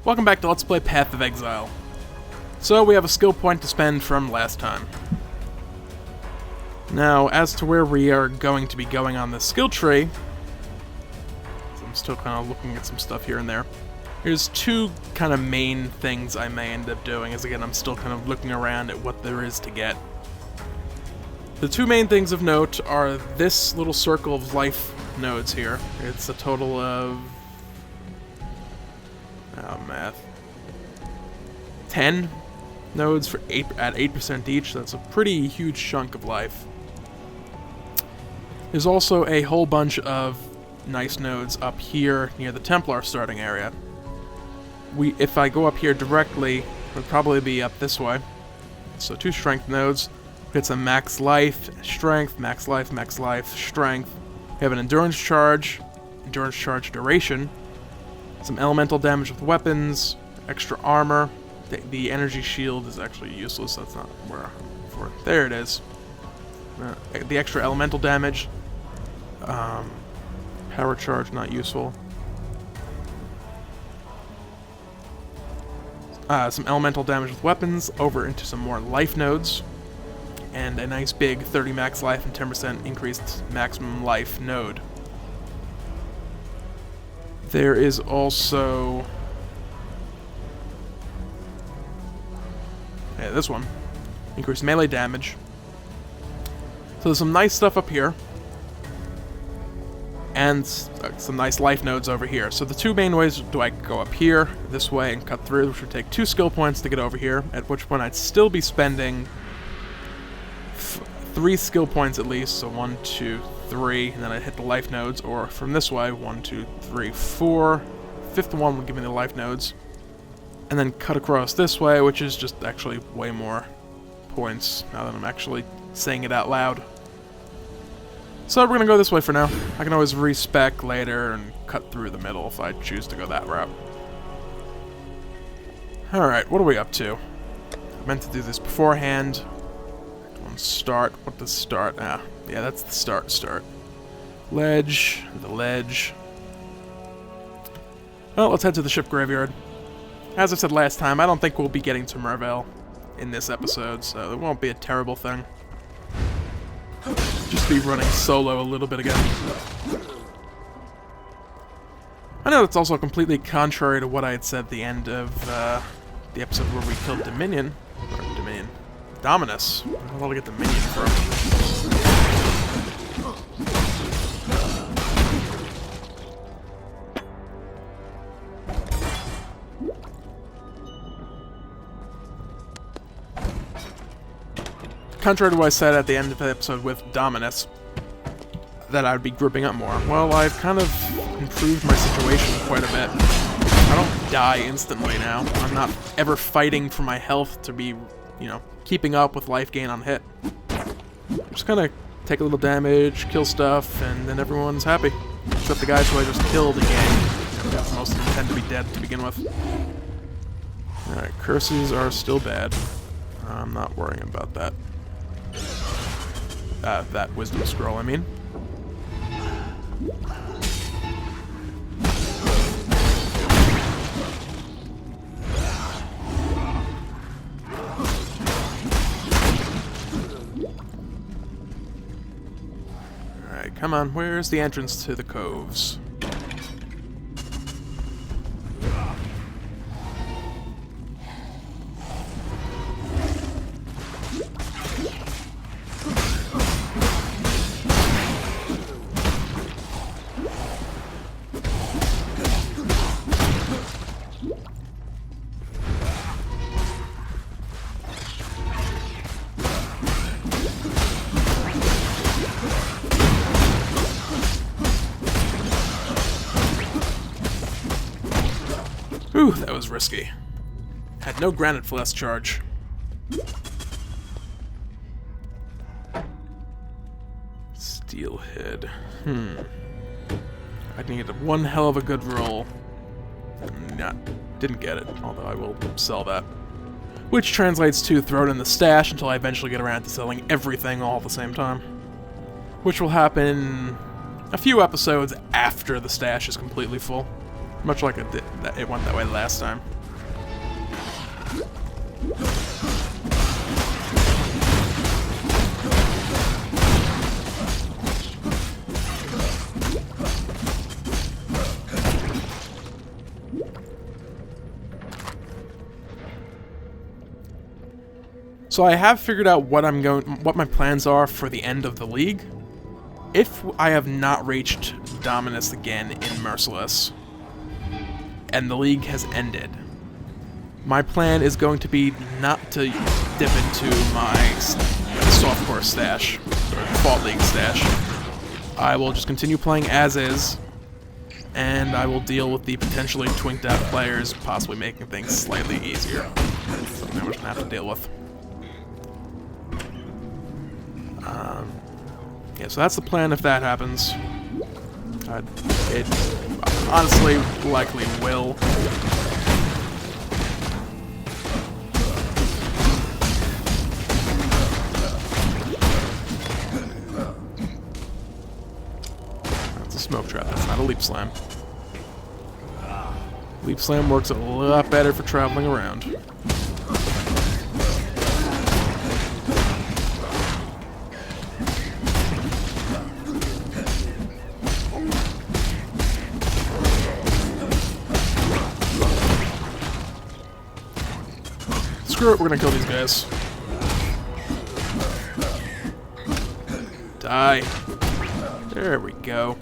Welcome back to Let's Play Path of Exile. So we have a skill point to spend from last time. Now, as to where we are going to be going on this skill tree, I'm still kind of looking at some stuff here and there. There's two kind of main things I may end up doing, as again I'm still kind of looking around at what there is to get. The two main things of note are this little circle of life nodes here. It's a total of... math. 10 nodes for at 8% each. That's a pretty huge chunk of life. There's also a whole bunch of nice nodes up here near the Templar starting area. If I go up here directly, it would probably be up this way. So 2 strength nodes. Get some max life, strength, max life, strength. We have an endurance charge duration. Some elemental damage with weapons, extra armor. The energy shield is actually useless. That's not where I'm for. There it is. The extra elemental damage. Power charge, not useful. Some elemental damage with weapons over into some more life nodes. And a nice big 30 max life and 10% increased maximum life node. There is also... yeah, this one. Increased melee damage. So there's some nice stuff up here. And some nice life nodes over here. So the two main ways do I go up here, this way, and cut through, which would take 2 skill points to get over here, at which point I'd still be spending 3 skill points at least, so 1, 2, 3, and then I'd hit the life nodes, or from this way, 1, 2, 3, 4. 5th one would give me the life nodes. And then cut across this way, which is just actually way more points, now that I'm actually saying it out loud. So we're gonna go this way for now. I can always respec later and cut through the middle if I choose to go that route. Alright, what are we up to? I meant to do this beforehand. Start. What does start? Yeah, that's the start. Ledge. The ledge. Well, let's head to the ship graveyard. As I said last time, I don't think we'll be getting to Merveil in this episode, so it won't be a terrible thing. Just be running solo a little bit again. I know that's also completely contrary to what I had said at the end of the episode where we killed Dominus. I don't know where to get Dominion from. Contrary to what I said at the end of the episode with Dominus, that I would be grouping up more. Well, I've kind of improved my situation quite a bit. I don't die instantly now. I'm not ever fighting for my health to be, keeping up with life gain on hit. Just kind of take a little damage, kill stuff, and then everyone's happy. Except the guys who I just killed again. Most of them tend to be dead to begin with. Alright, curses are still bad. I'm not worrying about that. That wisdom scroll, I mean. Come on, where's the entrance to the coves? Whew, that was risky. Had no granite flask charge. Steelhead. I needed one hell of a good roll. Didn't get it, although I will sell that. Which translates to throw it in the stash until I eventually get around to selling everything all at the same time. Which will happen a few episodes after the stash is completely full. Much like it went that way last time. So I have figured out what my plans are for the end of the league. If I have not reached Dominus again in Merciless, and the league has ended, my plan is going to be not to dip into my softcore stash, or Default League stash. I will just continue playing as is, and I will deal with the potentially twinked out players, possibly making things slightly easier. Something I'm just gonna have to deal with. Yeah, so that's the plan if that happens. It honestly likely will. That's a smoke trap, that's not a leap slam. Leap slam works a lot better for traveling around. Screw it, we're gonna kill these guys. Die. There we go.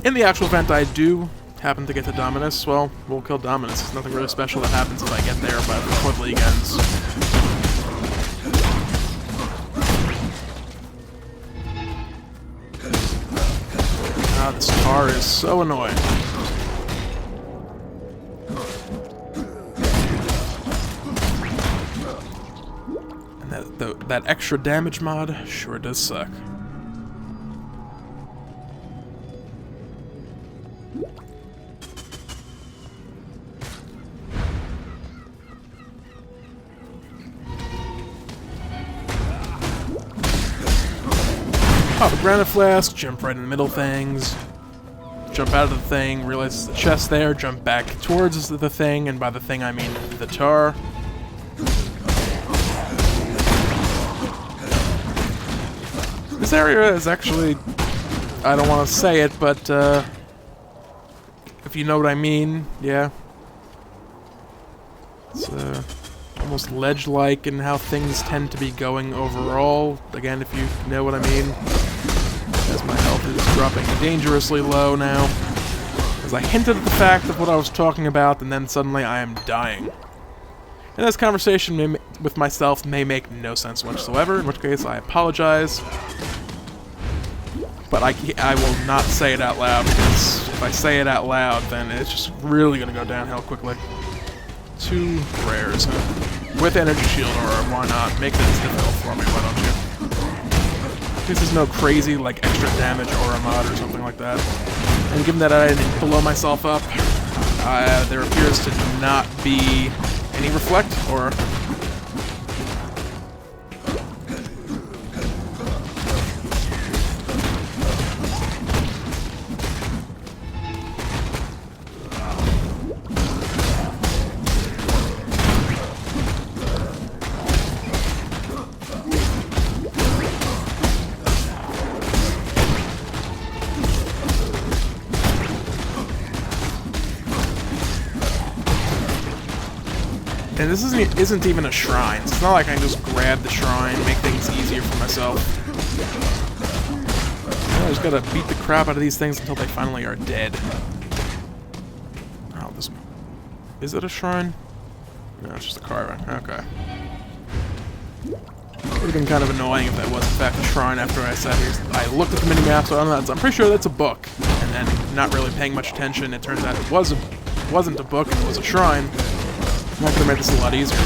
In the actual event I do happen to get to Dominus, well, we'll kill Dominus. There's nothing really special that happens if I get there before the league ends. This car is so annoying. And that extra damage mod sure does suck. Pop a granite flask, jump right in the middle things, jump out of the thing, realize there's a chest there, jump back towards the thing, and by the thing I mean the tar. This area is actually, I don't want to say it, but if you know what I mean, yeah. It's almost ledge-like in how things tend to be going overall. Again, if you know what I mean. As my health is dropping dangerously low now. As I hinted at the fact of what I was talking about, and then suddenly I am dying. And this conversation with myself may make no sense whatsoever, in which case I apologize. But I will not say it out loud, because if I say it out loud, then it's just really going to go downhill quickly. 2 rares, huh? With energy shield, or why not? Make this difficult for me, why don't you? This is no crazy, like, extra damage or a mod or something like that. And given that I didn't blow myself up, there appears to not be any reflect, or... And this isn't even a shrine. It's not like I can just grab the shrine, make things easier for myself. I just gotta beat the crap out of these things until they finally are dead. Oh, this... Is it a shrine? No, it's just a cavern. Okay. It would have been kind of annoying if that was in fact a shrine after I sat here. I looked at the minimap, so I'm pretty sure that's a book. And then, not really paying much attention, it turns out it wasn't a book, and it was a shrine. That could have made this a lot easier.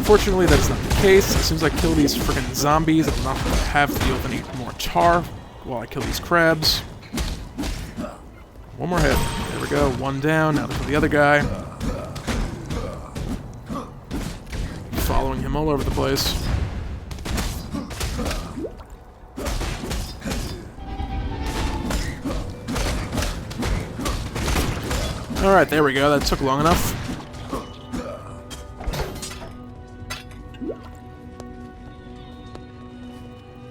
Fortunately, that is not the case. As soon as I kill these freaking zombies, I'm not going to have to deal with any more tar while I kill these crabs. One more hit. There we go. One down. Now for the other guy. Following him all over the place. Alright, there we go. That took long enough.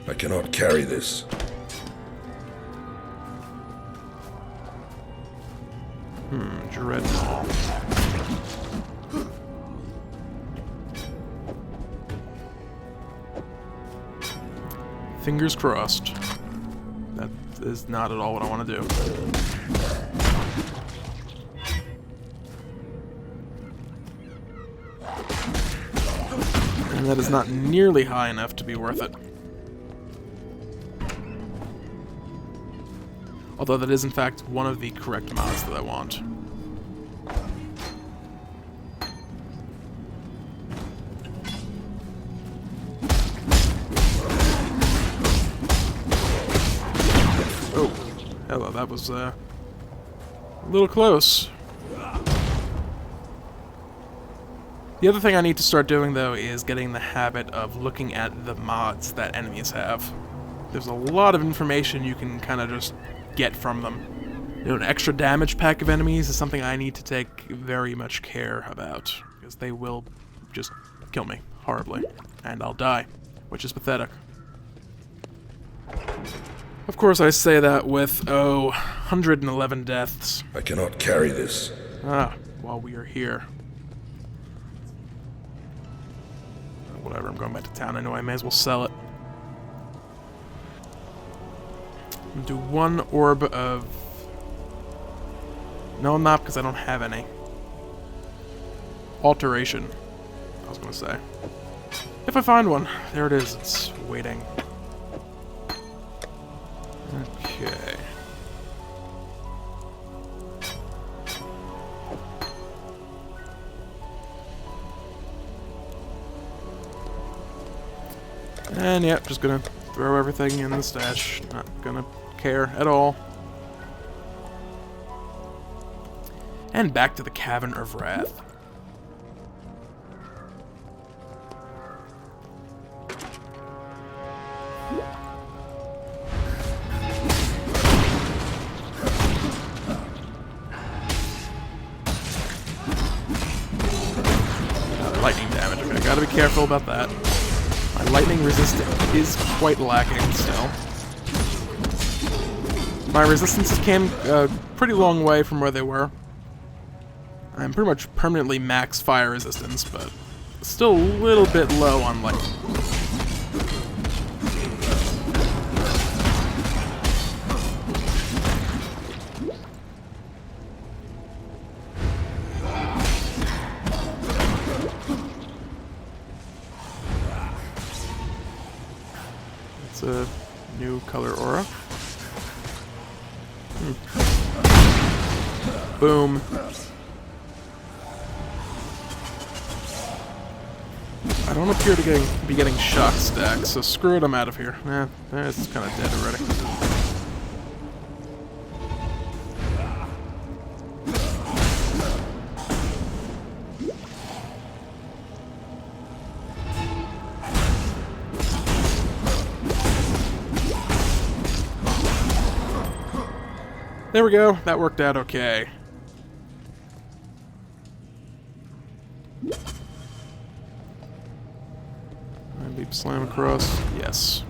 I cannot carry this. Dreadnought. Fingers crossed. That is not at all what I want to do. And that is not nearly high enough to be worth it. Although that is in fact one of the correct mods that I want. Oh, hello, that was a little close. The other thing I need to start doing, though, is getting the habit of looking at the mods that enemies have. There's a lot of information you can kind of just get from them. You know, an extra damage pack of enemies is something I need to take very much care about, because they will just kill me horribly, and I'll die, which is pathetic. Of course, I say that with, 111 deaths. I cannot carry this. While we are here. Whatever, I'm going back to town anyway, I may as well sell it. I'm gonna do one orb of... No, I'm not, because I don't have any. Alteration, I was gonna say. If I find one. There it is, it's waiting. Okay. And yep, just gonna throw everything in the stash. Not gonna care at all. And back to the Cavern of Wrath. Lightning damage. Okay, gotta be careful about that. My lightning resistance is quite lacking still. My resistances came a pretty long way from where they were. I'm pretty much permanently max fire resistance, but still a little bit low on lightning. It's a new color aura. Boom. I don't appear to be getting shock stacks, so screw it, I'm out of here. It's kind of dead already. There we go, that worked out okay. Leap slam across, yes.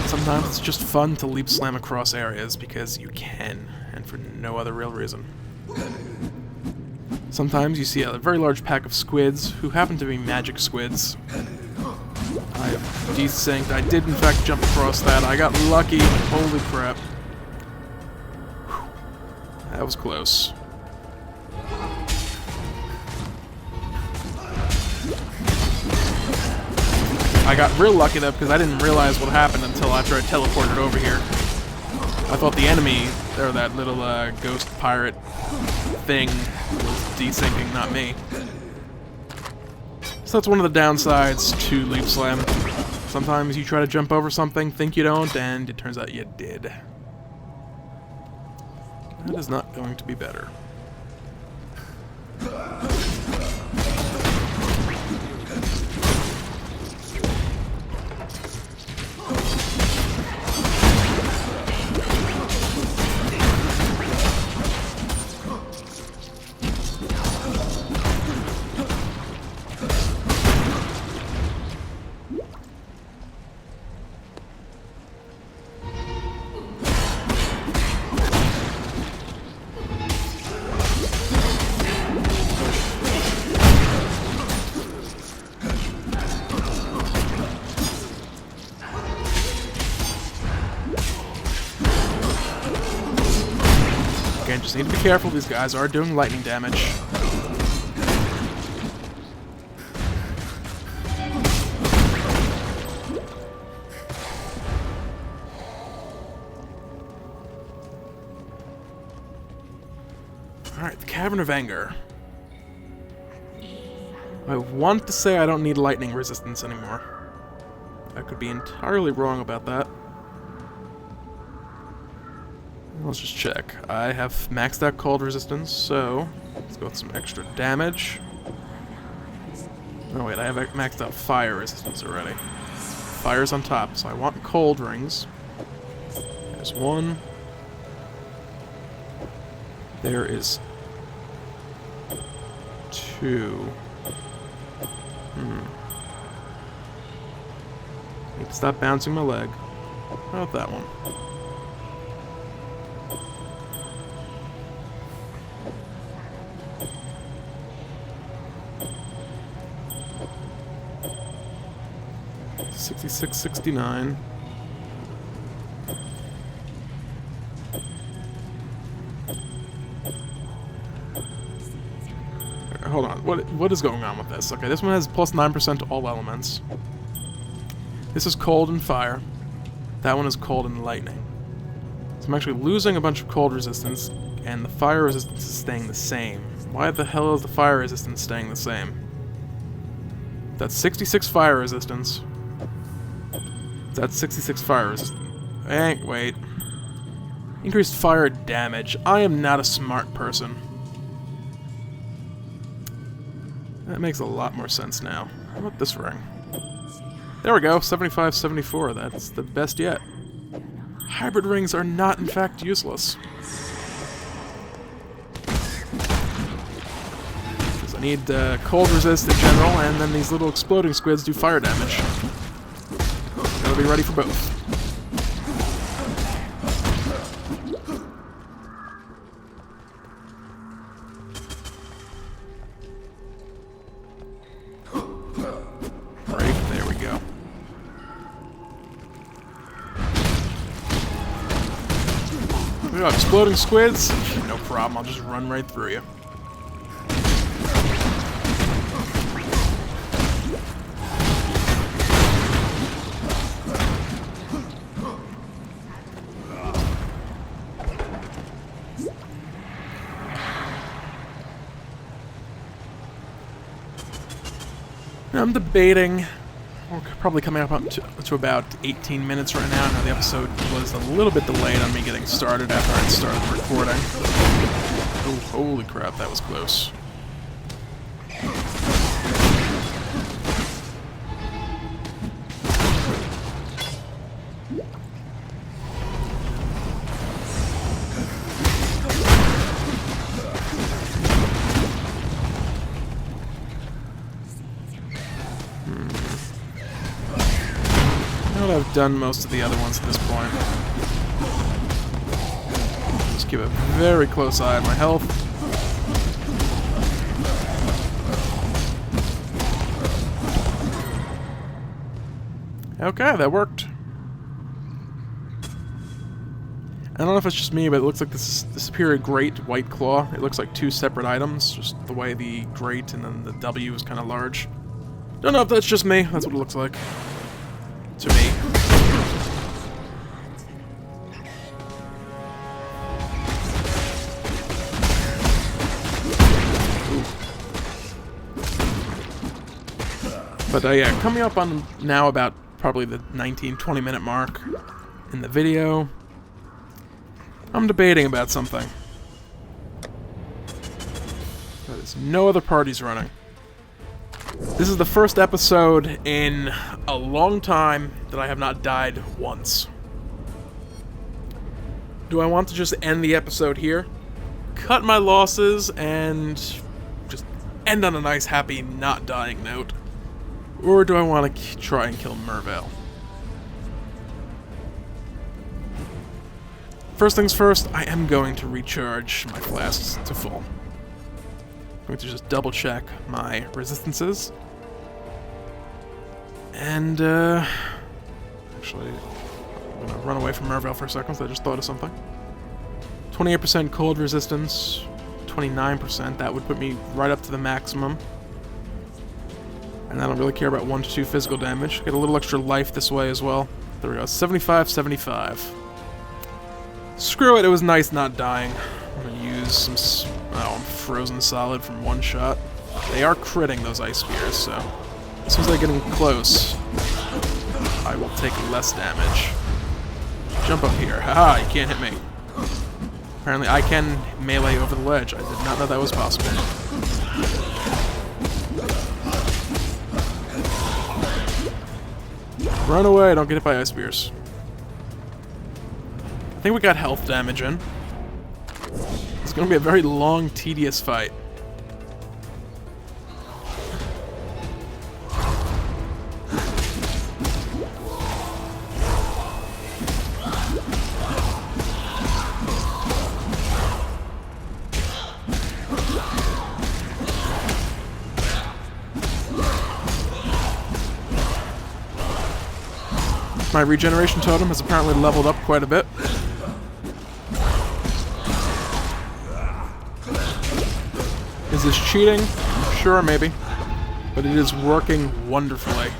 Sometimes it's just fun to leap slam across areas because you can, and for no other real reason. Sometimes you see a very large pack of squids, who happen to be magic squids. I desynced. I did in fact jump across that. I got lucky. Holy crap. Whew. That was close. I got real lucky though because I didn't realize what happened until after I teleported over here. I thought the enemy, or that little ghost pirate thing, was desyncing, not me. So that's one of the downsides to Leap Slam. Sometimes you try to jump over something, think you don't, and it turns out you did. That is not going to be better. Again, just need to be careful. These guys are doing lightning damage. Alright, the Cavern of Anger. I want to say I don't need lightning resistance anymore. I could be entirely wrong about that. Let's just check. I have maxed out cold resistance, so let's go with some extra damage. Oh wait, I have maxed out fire resistance already. Fire's on top, so I want cold rings. There's one. There is two. Need to stop bouncing my leg. How about that one? $66.69. Hold on, what is going on with this? Okay, this one has plus 9% to all elements. This is cold and fire. That one is cold and lightning. So I'm actually losing a bunch of cold resistance, and the fire resistance is staying the same. Why the hell is the fire resistance staying the same? That's 66 fire resistance. That's 66 fire resistance. Wait. Increased fire damage. I am not a smart person. That makes a lot more sense now. How about this ring? There we go, 75-74. That's the best yet. Hybrid rings are not, in fact, useless. Because I need cold resist in general, and then these little exploding squids do fire damage. Gotta be ready for both. Exploding squids? No problem, I'll just run right through you. I'm debating. We're probably coming up to about 18 minutes right now. Now the episode was a little bit delayed on me getting started after I'd started recording. Oh, holy crap, that was close. I've done most of the other ones at this point. Just keep a very close eye on my health. Okay, that worked. I don't know if it's just me, but it looks like this Superior Great White Claw. It looks like two separate items, just the way the Great and then the W is kind of large. Don't know if that's just me. That's what it looks like. To me. But yeah, coming up on now about probably the 19-20 minute mark in the video, I'm debating about something. There's no other parties running. This is the first episode in a long time that I have not died once. Do I want to just end the episode here, cut my losses, and just end on a nice, happy, not dying note? Or do I want to try and kill Merveil? First things first, I am going to recharge my flasks to full. I'm going to just double check my resistances. And, actually, I'm going to run away from Merveil for a second, so I just thought of something. 28% cold resistance, 29%. That would put me right up to the maximum. And I don't really care about 1 to 2 physical damage. Get a little extra life this way as well. There we go. 75, 75. Screw it, it was nice not dying. I'm gonna use some... Oh, I'm frozen solid from one shot. They are critting, those ice spears, so... As soon as I get in close, I will take less damage. Jump up here. Haha, you can't hit me. Apparently I can melee over the ledge. I did not know that was possible. Run away, don't get hit by ice spears. I think we got health damage in. It's going to be a very long, tedious fight. My regeneration totem has apparently leveled up quite a bit. Is this cheating? Sure, maybe. But it is working wonderfully.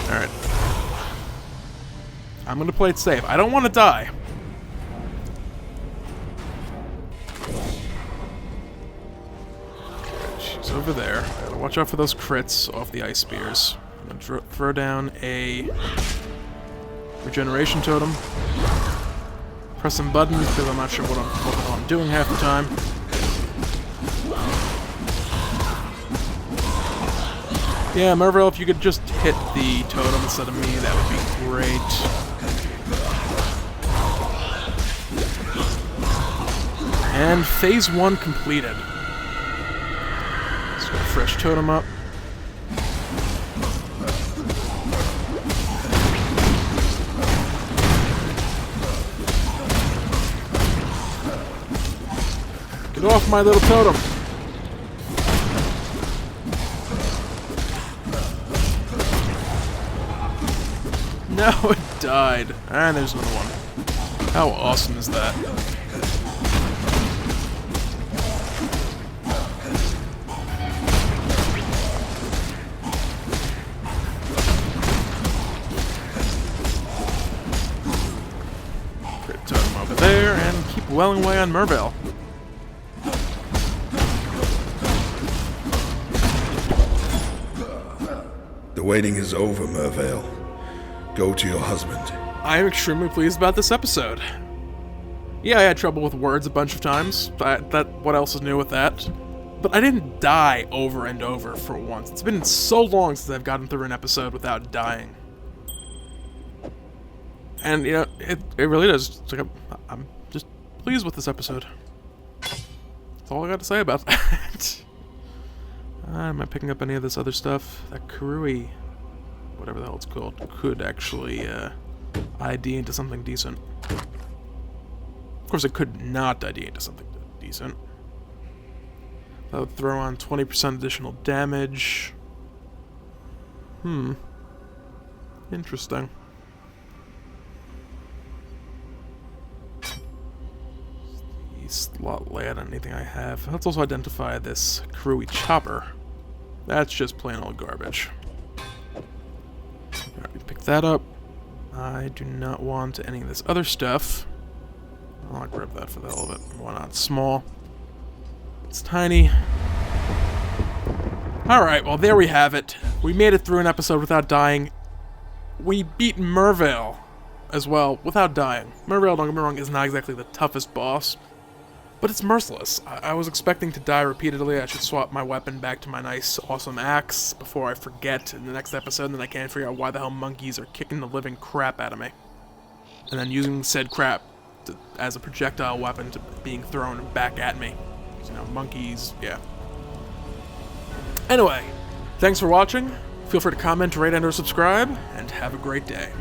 Alright. I'm gonna play it safe. I don't want to die. She's over there. I gotta watch out for those crits off the ice spears. I'm gonna throw down a regeneration totem. Press some buttons because I'm not sure what I'm doing half the time. Yeah, Merveil, if you could just hit the totem instead of me, that would be great. And phase 1 completed. Let's get a fresh totem up. Get off my little totem! No, it died. And there's another one. How awesome is that? Crit totem over there, and keep welling away on Merveil. The waiting is over, Merveil. Go to your husband. I am extremely pleased about this episode. Yeah, I had trouble with words a bunch of times. What else is new with that? But I didn't die over and over for once. It's been so long since I've gotten through an episode without dying. And, you know, it really does. It's like I'm just pleased with this episode. That's all I got to say about that. Am I picking up any of this other stuff? That Karui, whatever the hell it's called, could actually ID into something decent. Of course, it could not ID into something decent. That would throw on 20% additional damage. Interesting. Slot lay on anything I have. Let's also identify this Karui chopper. That's just plain old garbage. Alright, pick that up. I do not want any of this other stuff. I'll grab that for the hell of it. Why not? Small. It's tiny. Alright, well there we have it. We made it through an episode without dying. We beat Merveil as well without dying. Merveil, don't get me wrong, is not exactly the toughest boss. But it's merciless. I was expecting to die repeatedly. I should swap my weapon back to my nice, awesome axe before I forget in the next episode, and then I can't figure out why the hell monkeys are kicking the living crap out of me. And then using said crap as a projectile weapon to being thrown back at me. You know, monkeys, yeah. Anyway, thanks for watching. Feel free to comment, rate, and/or subscribe, and have a great day.